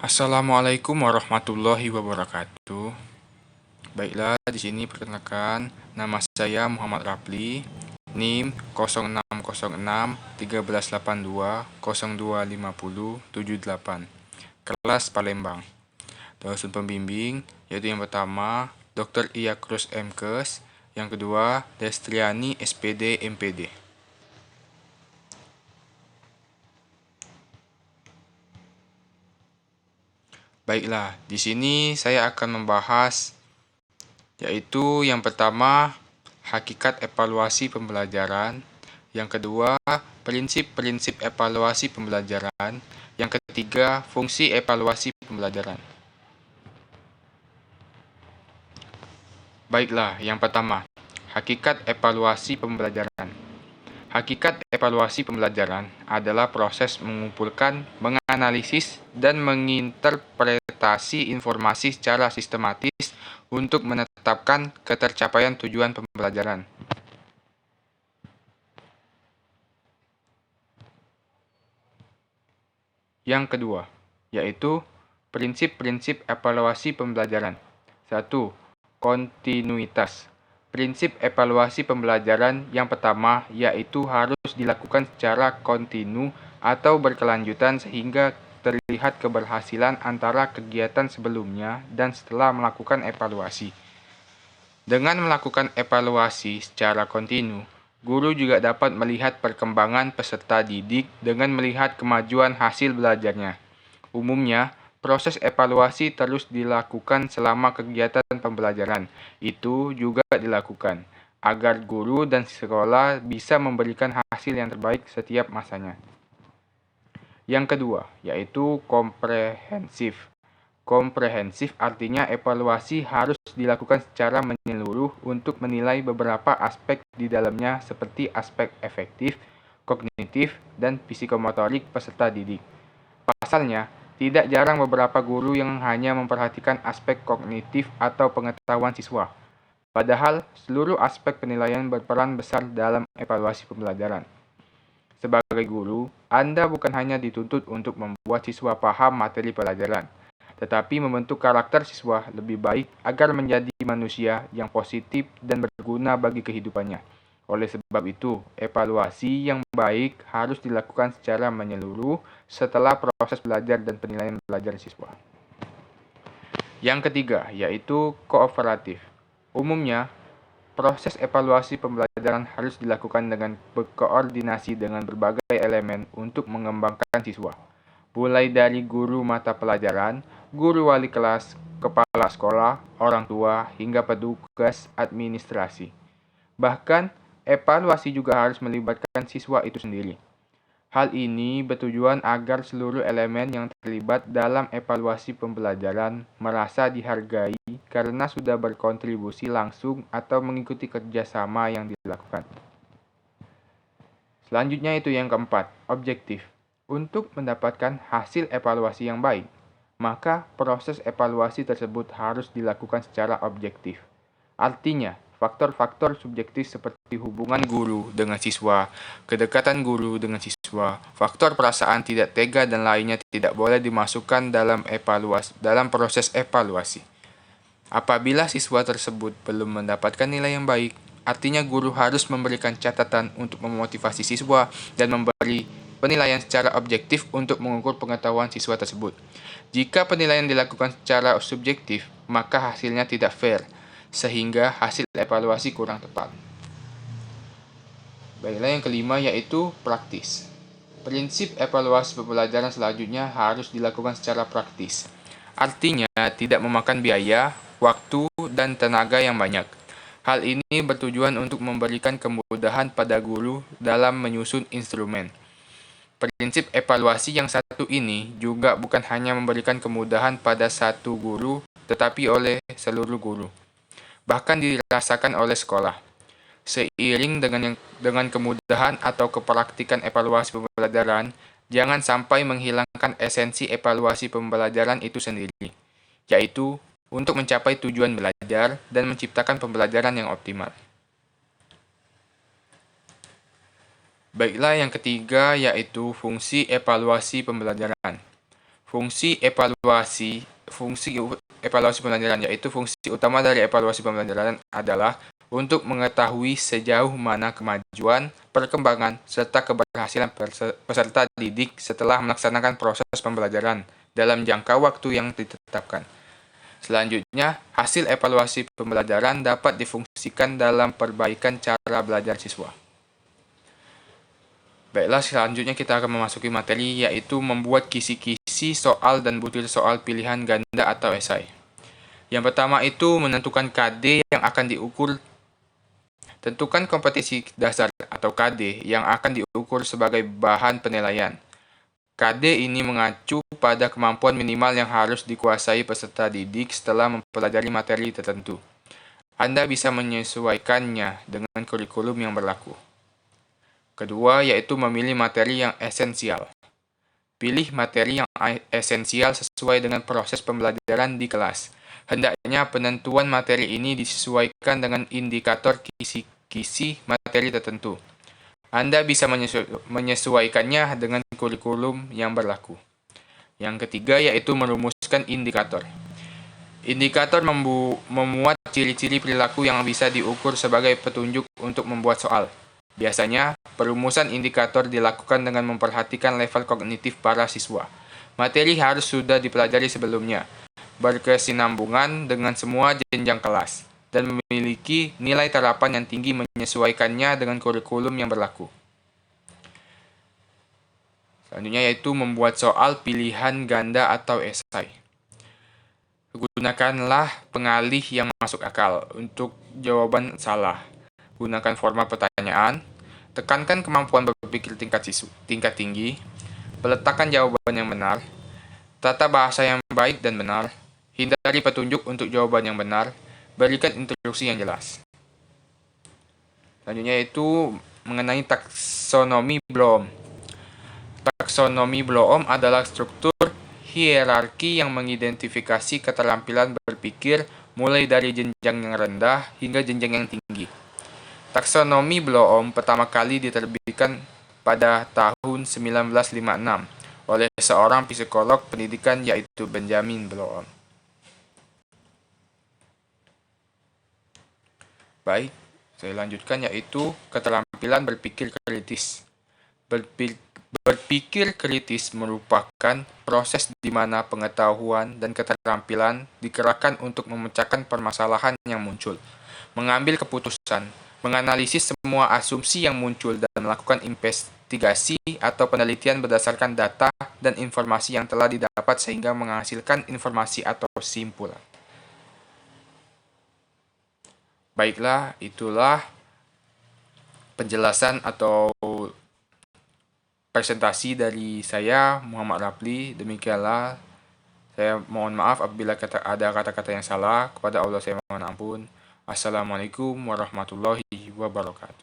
Assalamualaikum warahmatullahi wabarakatuh. Baiklah, di sini perkenalkan, nama saya Muhammad Rapli, NIM 06061382025078, kelas Palembang. Dosen pembimbing yaitu yang pertama Dr. Iakrus Mkes, yang kedua Destriani SPD MPD. Baiklah, di sini saya akan membahas yaitu yang pertama hakikat evaluasi pembelajaran, yang kedua prinsip-prinsip evaluasi pembelajaran, yang ketiga fungsi evaluasi pembelajaran. Baiklah, yang pertama hakikat evaluasi pembelajaran. Hakikat evaluasi pembelajaran adalah proses mengumpulkan, menganalisis, dan menginterpretasi informasi secara sistematis untuk menetapkan ketercapaian tujuan pembelajaran. Yang kedua, yaitu prinsip-prinsip evaluasi pembelajaran. 1. Kontinuitas. Prinsip evaluasi pembelajaran yang pertama yaitu harus dilakukan secara kontinu atau berkelanjutan sehingga terlihat keberhasilan antara kegiatan sebelumnya dan setelah melakukan evaluasi. Dengan melakukan evaluasi secara kontinu, guru juga dapat melihat perkembangan peserta didik dengan melihat kemajuan hasil belajarnya. Umumnya, proses evaluasi terus dilakukan selama kegiatan pembelajaran. Itu juga dilakukan agar guru dan sekolah bisa memberikan hasil yang terbaik setiap masanya. Yang kedua, yaitu komprehensif. Komprehensif artinya evaluasi harus dilakukan secara menyeluruh untuk menilai beberapa aspek di dalamnya seperti aspek efektif, kognitif, dan psikomotorik peserta didik. Pasalnya, tidak jarang beberapa guru yang hanya memperhatikan aspek kognitif atau pengetahuan siswa. Padahal, seluruh aspek penilaian berperan besar dalam evaluasi pembelajaran. Sebagai guru, Anda bukan hanya dituntut untuk membuat siswa paham materi pelajaran, tetapi membentuk karakter siswa lebih baik agar menjadi manusia yang positif dan berguna bagi kehidupannya. Oleh sebab itu, evaluasi yang baik harus dilakukan secara menyeluruh setelah proses belajar dan penilaian belajar siswa. Yang ketiga, yaitu kooperatif. Umumnya, proses evaluasi pembelajaran harus dilakukan dengan berkoordinasi dengan berbagai elemen untuk mengembangkan siswa, mulai dari guru mata pelajaran, guru wali kelas, kepala sekolah, orang tua, hingga petugas administrasi. Bahkan, evaluasi juga harus melibatkan siswa itu sendiri. Hal ini bertujuan agar seluruh elemen yang terlibat dalam evaluasi pembelajaran merasa dihargai karena sudah berkontribusi langsung atau mengikuti kerjasama yang dilakukan. Selanjutnya itu yang keempat, objektif. Untuk mendapatkan hasil evaluasi yang baik, maka proses evaluasi tersebut harus dilakukan secara objektif. Artinya, faktor-faktor subjektif seperti hubungan guru dengan siswa, kedekatan guru dengan siswa, faktor perasaan tidak tega dan lainnya tidak boleh dimasukkan dalam proses evaluasi. Apabila siswa tersebut belum mendapatkan nilai yang baik, artinya guru harus memberikan catatan untuk memotivasi siswa dan memberi penilaian secara objektif untuk mengukur pengetahuan siswa tersebut. Jika penilaian dilakukan secara subjektif, maka hasilnya tidak fair, sehingga hasil evaluasi kurang tepat. Baiklah, yang kelima yaitu praktis. Prinsip evaluasi pembelajaran selanjutnya harus dilakukan secara praktis. Artinya tidak memakan biaya, waktu, dan tenaga yang banyak. Hal ini bertujuan untuk memberikan kemudahan pada guru dalam menyusun instrumen. Prinsip evaluasi yang satu ini juga bukan hanya memberikan kemudahan pada satu guru, tetapi oleh seluruh guru. Bahkan dirasakan oleh sekolah. Seiring dengan kemudahan atau kepraktikan evaluasi pembelajaran, jangan sampai menghilangkan esensi evaluasi pembelajaran itu sendiri, yaitu untuk mencapai tujuan belajar dan menciptakan pembelajaran yang optimal. Baiklah, yang ketiga yaitu fungsi evaluasi pembelajaran. Fungsi evaluasi pembelajaran, yaitu fungsi utama dari evaluasi pembelajaran adalah untuk mengetahui sejauh mana kemajuan, perkembangan, serta keberhasilan peserta didik setelah melaksanakan proses pembelajaran dalam jangka waktu yang ditetapkan. Selanjutnya, hasil evaluasi pembelajaran dapat difungsikan dalam perbaikan cara belajar siswa. Baiklah, selanjutnya kita akan memasuki materi, yaitu membuat kisi-kisi soal dan butir soal pilihan ganda atau esai. Yang pertama itu menentukan KD yang akan diukur. Tentukan kompetisi dasar atau KD yang akan diukur sebagai bahan penilaian. KD ini mengacu pada kemampuan minimal yang harus dikuasai peserta didik setelah mempelajari materi tertentu. Anda bisa menyesuaikannya dengan kurikulum yang berlaku. Kedua, yaitu memilih materi yang esensial. Pilih materi yang esensial sesuai dengan proses pembelajaran di kelas. Hendaknya penentuan materi ini disesuaikan dengan indikator kisi-kisi materi tertentu. Anda bisa menyesuaikannya dengan kurikulum yang berlaku. Yang ketiga, yaitu merumuskan indikator. Indikator memuat ciri-ciri perilaku yang bisa diukur sebagai petunjuk untuk membuat soal. Biasanya, perumusan indikator dilakukan dengan memperhatikan level kognitif para siswa. Materi harus sudah dipelajari sebelumnya, berkesinambungan dengan semua jenjang kelas, dan memiliki nilai terapan yang tinggi menyesuaikannya dengan kurikulum yang berlaku. Selanjutnya yaitu membuat soal pilihan ganda atau esai. Gunakanlah pengalih yang masuk akal untuk jawaban salah. Gunakan format pertanyaan, tekankan kemampuan berpikir tingkat tinggi, letakkan jawaban yang benar, tata bahasa yang baik dan benar, hindari petunjuk untuk jawaban yang benar, berikan instruksi yang jelas. Selanjutnya itu mengenai taksonomi Bloom. Taksonomi Bloom adalah struktur hierarki yang mengidentifikasi keterampilan berpikir mulai dari jenjang yang rendah hingga jenjang yang tinggi. Taksonomi Bloom pertama kali diterbitkan pada tahun 1956 oleh seorang psikolog pendidikan yaitu Benjamin Bloom. Baik, saya lanjutkan yaitu keterampilan berpikir kritis. Berpikir kritis merupakan proses di mana pengetahuan dan keterampilan dikerahkan untuk memecahkan permasalahan yang muncul, mengambil keputusan, menganalisis semua asumsi yang muncul dan melakukan investigasi atau penelitian berdasarkan data dan informasi yang telah didapat sehingga menghasilkan informasi atau kesimpulan. Baiklah, itulah penjelasan atau presentasi dari saya, Muhammad Rapli. Demikianlah, saya mohon maaf apabila ada kata-kata yang salah. Kepada Allah saya mohon ampun. Assalamualaikum warahmatullahi wabarakatuh.